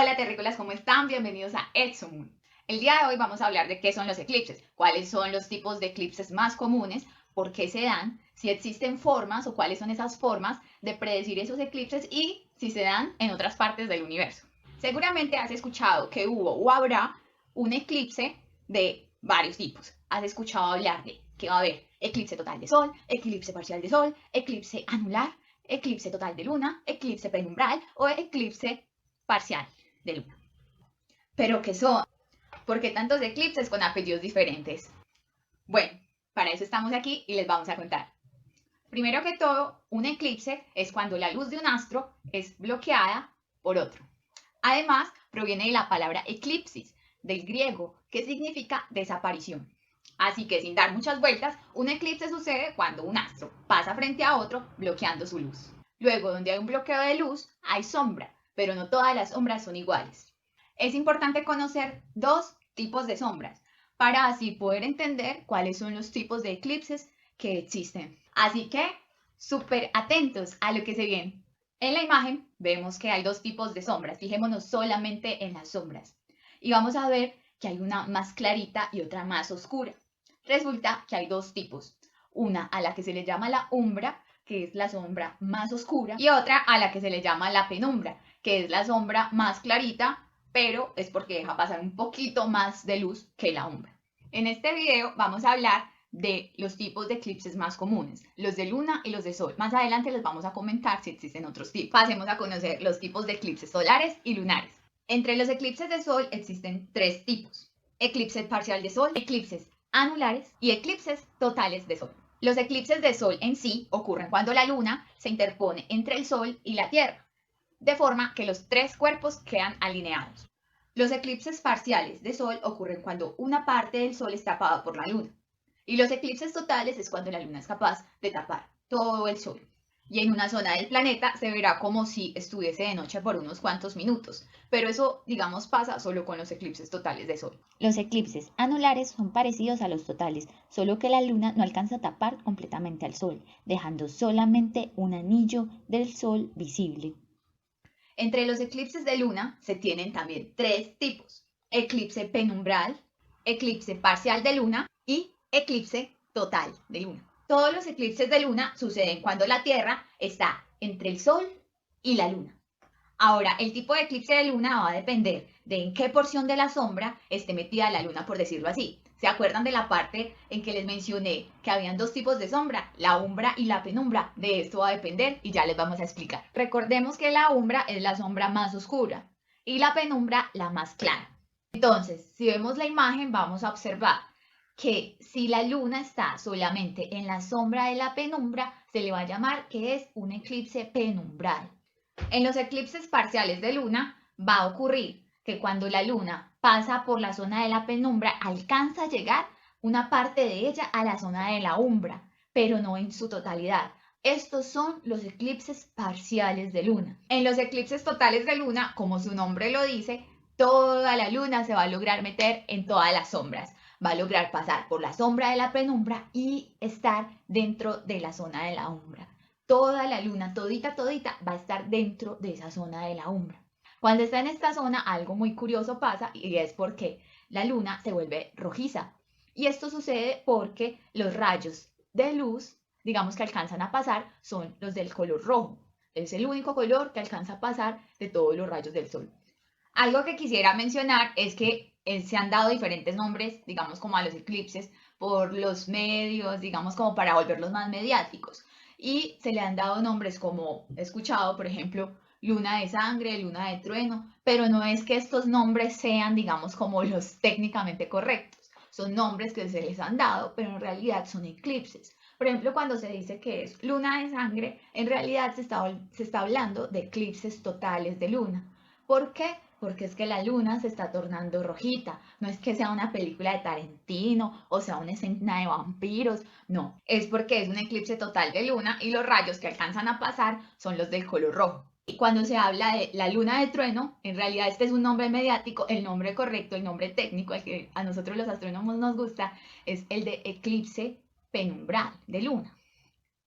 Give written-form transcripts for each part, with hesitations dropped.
Hola terrícolas, ¿cómo están? Bienvenidos a Exomoon. El día de hoy vamos a hablar de qué son los eclipses, cuáles son los tipos de eclipses más comunes, por qué se dan, si existen formas o cuáles son esas formas de predecir esos eclipses y si se dan en otras partes del universo. Seguramente has escuchado que hubo o habrá un eclipse de varios tipos. Has escuchado hablar de que va a haber eclipse total de sol, eclipse parcial de sol, eclipse anular, eclipse total de luna, eclipse penumbral o eclipse parcial de luna. ¿Pero qué son? ¿Por qué tantos eclipses con apellidos diferentes? Bueno, para eso estamos aquí y les vamos a contar. Primero que todo, un eclipse es cuando la luz de un astro es bloqueada por otro. Además, proviene de la palabra eclipsis, del griego, que significa desaparición. Así que sin dar muchas vueltas, un eclipse sucede cuando un astro pasa frente a otro bloqueando su luz. Luego, donde hay un bloqueo de luz, hay sombra, pero no todas las sombras son iguales. Es importante conocer dos tipos de sombras para así poder entender cuáles son los tipos de eclipses que existen. Así que, súper atentos a lo que se viene. En la imagen vemos que hay dos tipos de sombras. Fijémonos solamente en las sombras. Y vamos a ver que hay una más clarita y otra más oscura. Resulta que hay dos tipos. Una a la que se le llama la umbra, que es la sombra más oscura, y otra a la que se le llama la penumbra, que es la sombra más clarita, pero es porque deja pasar un poquito más de luz que la umbra. En este video vamos a hablar de los tipos de eclipses más comunes, los de luna y los de sol. Más adelante les vamos a comentar si existen otros tipos. Pasemos a conocer los tipos de eclipses solares y lunares. Entre los eclipses de sol existen tres tipos: eclipse parcial de sol, eclipses anulares y eclipses totales de sol. Los eclipses de sol en sí ocurren cuando la luna se interpone entre el sol y la tierra, de forma que los tres cuerpos quedan alineados. Los eclipses parciales de sol ocurren cuando una parte del sol es tapada por la luna. Y los eclipses totales es cuando la luna es capaz de tapar todo el sol. Y en una zona del planeta se verá como si estuviese de noche por unos cuantos minutos. Pero eso, digamos, pasa solo con los eclipses totales de sol. Los eclipses anulares son parecidos a los totales, solo que la luna no alcanza a tapar completamente al sol, dejando solamente un anillo del sol visible. Entre los eclipses de luna se tienen también tres tipos: eclipse penumbral, eclipse parcial de luna y eclipse total de luna. Todos los eclipses de luna suceden cuando la Tierra está entre el Sol y la Luna. Ahora, el tipo de eclipse de luna va a depender de en qué porción de la sombra esté metida la luna, por decirlo así. ¿Se acuerdan de la parte en que les mencioné que habían dos tipos de sombra, la umbra y la penumbra? De esto va a depender y ya les vamos a explicar. Recordemos que la umbra es la sombra más oscura y la penumbra la más clara. Entonces, si vemos la imagen, vamos a observar que si la luna está solamente en la sombra de la penumbra, se le va a llamar que es un eclipse penumbral. En los eclipses parciales de luna va a ocurrir que cuando la luna pasa por la zona de la penumbra, alcanza a llegar una parte de ella a la zona de la umbra, pero no en su totalidad. Estos son los eclipses parciales de luna. En los eclipses totales de luna, como su nombre lo dice, toda la luna se va a lograr meter en todas las sombras. Va a lograr pasar por la sombra de la penumbra y estar dentro de la zona de la umbra. Toda la luna, todita, va a estar dentro de esa zona de la umbra. Cuando está en esta zona, algo muy curioso pasa y es porque la luna se vuelve rojiza. Y esto sucede porque los rayos de luz, digamos, que alcanzan a pasar son los del color rojo. Es el único color que alcanza a pasar de todos los rayos del sol. Algo que quisiera mencionar es que se han dado diferentes nombres, digamos, como a los eclipses por los medios, digamos, como para volverlos más mediáticos. Y se le han dado nombres como he escuchado, por ejemplo, luna de sangre, luna de trueno, pero no es que estos nombres sean, digamos, como los técnicamente correctos. Son nombres que se les han dado, pero en realidad son eclipses. Por ejemplo, cuando se dice que es luna de sangre, en realidad se está hablando de eclipses totales de luna. ¿Por qué? Porque es que la luna se está tornando rojita. No es que sea una película de Tarantino o sea una escena de vampiros. No, es porque es un eclipse total de luna y los rayos que alcanzan a pasar son los del color rojo. Y cuando se habla de la luna de trueno, en realidad este es un nombre mediático. El nombre correcto, el nombre técnico, el que a nosotros los astrónomos nos gusta, es el de eclipse penumbral de luna.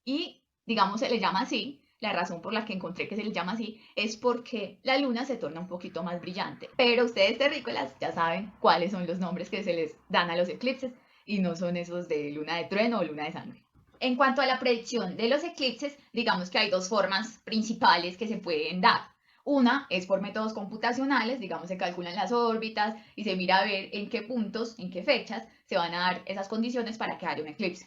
Y, digamos, se le llama así La razón por la que encontré que se le llama así es porque la luna se torna un poquito más brillante. Pero ustedes terrícolas ya saben cuáles son los nombres que se les dan a los eclipses y no son esos de luna de trueno o luna de sangre. En cuanto a la predicción de los eclipses, digamos que hay dos formas principales que se pueden dar. Una es por métodos computacionales, digamos se calculan las órbitas y se mira a ver en qué puntos, en qué fechas se van a dar esas condiciones para que haya un eclipse.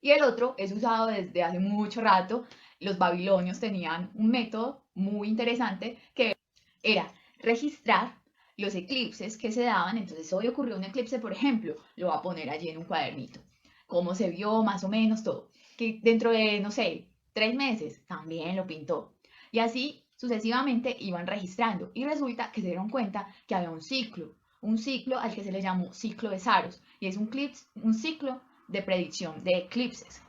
Y el otro es usado desde hace mucho rato. Los babilonios tenían un método muy interesante que era registrar los eclipses que se daban. Entonces hoy ocurrió un eclipse, por ejemplo, lo va a poner allí en un cuadernito. Cómo se vio, más o menos todo. Que dentro de, no sé, 3 meses también lo pintó. Y así sucesivamente iban registrando. Y resulta que se dieron cuenta que había un ciclo al que se le llamó ciclo de Saros. Y es un ciclo de predicción de eclipses.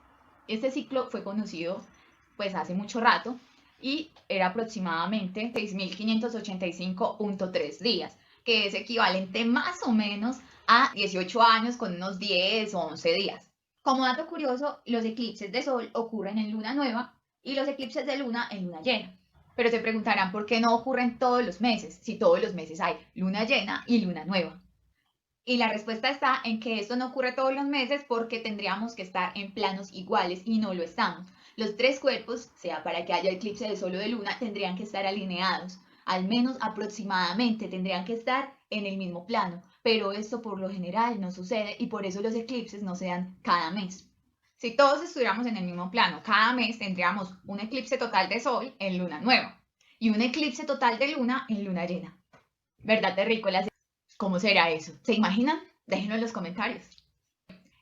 Este ciclo fue conocido pues hace mucho rato y era aproximadamente 6.585.3 días, que es equivalente más o menos a 18 años con unos 10 o 11 días. Como dato curioso, los eclipses de sol ocurren en luna nueva y los eclipses de luna en luna llena. Pero se preguntarán por qué no ocurren todos los meses, si todos los meses hay luna llena y luna nueva. Y la respuesta está en que esto no ocurre todos los meses porque tendríamos que estar en planos iguales y no lo estamos. Los tres cuerpos, sea para que haya eclipse de sol o de luna, tendrían que estar alineados. Al menos aproximadamente tendrían que estar en el mismo plano. Pero esto por lo general no sucede y por eso los eclipses no se dan cada mes. Si todos estuviéramos en el mismo plano, cada mes tendríamos un eclipse total de sol en luna nueva y un eclipse total de luna en luna llena. ¿Verdad, terrícolas? ¿Cómo será eso? ¿Se imaginan? Déjenlo en los comentarios.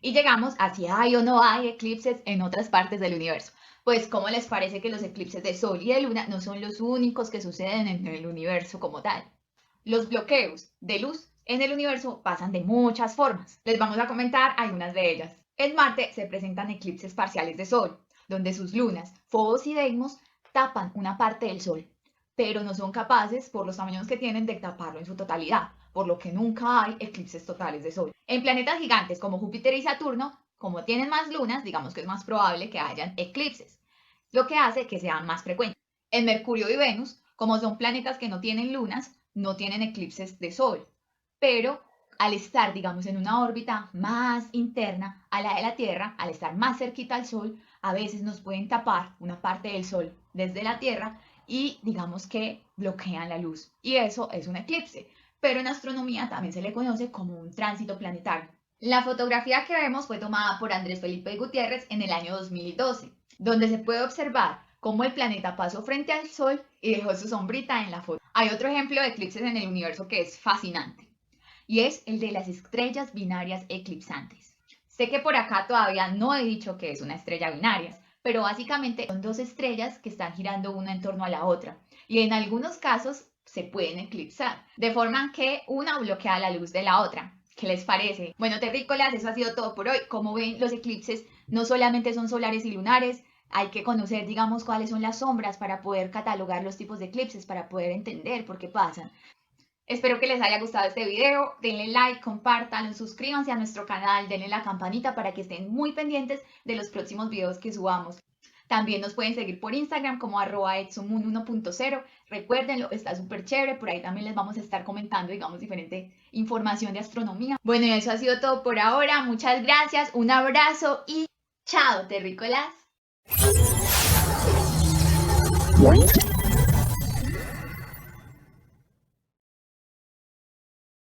Y llegamos a si hay o no hay eclipses en otras partes del universo. Pues, ¿cómo les parece que los eclipses de sol y de luna no son los únicos que suceden en el universo como tal? Los bloqueos de luz en el universo pasan de muchas formas. Les vamos a comentar algunas de ellas. En Marte se presentan eclipses parciales de sol, donde sus lunas, Fobos y Deimos, tapan una parte del sol, pero no son capaces, por los tamaños que tienen, de taparlo en su totalidad, por lo que nunca hay eclipses totales de sol. En planetas gigantes como Júpiter y Saturno, como tienen más lunas, digamos que es más probable que hayan eclipses, lo que hace que sean más frecuentes. En Mercurio y Venus, como son planetas que no tienen lunas, no tienen eclipses de sol, pero al estar, digamos, en una órbita más interna a la de la Tierra, al estar más cerquita al Sol, a veces nos pueden tapar una parte del Sol desde la Tierra y digamos que bloquean la luz. Y eso es un eclipse, pero en astronomía también se le conoce como un tránsito planetario. La fotografía que vemos fue tomada por Andrés Felipe Gutiérrez en el año 2012, donde se puede observar cómo el planeta pasó frente al Sol y dejó su sombrita en la foto. Hay otro ejemplo de eclipses en el universo que es fascinante, y es el de las estrellas binarias eclipsantes. Sé que por acá todavía no he dicho que es una estrella binaria, pero básicamente son dos estrellas que están girando una en torno a la otra, y en algunos casos se pueden eclipsar, de forma que una bloquea la luz de la otra. ¿Qué les parece? Bueno, terrícolas, eso ha sido todo por hoy. Como ven, los eclipses no solamente son solares y lunares, hay que conocer, digamos, cuáles son las sombras para poder catalogar los tipos de eclipses, para poder entender por qué pasan. Espero que les haya gustado este video, denle like, compartan, suscríbanse a nuestro canal, denle la campanita para que estén muy pendientes de los próximos videos que subamos. También nos pueden seguir por Instagram como @exomoon1.0. Recuérdenlo, está súper chévere, por ahí también les vamos a estar comentando, digamos, diferente información de astronomía. Bueno, y eso ha sido todo por ahora, muchas gracias, un abrazo y chao, terrícolas.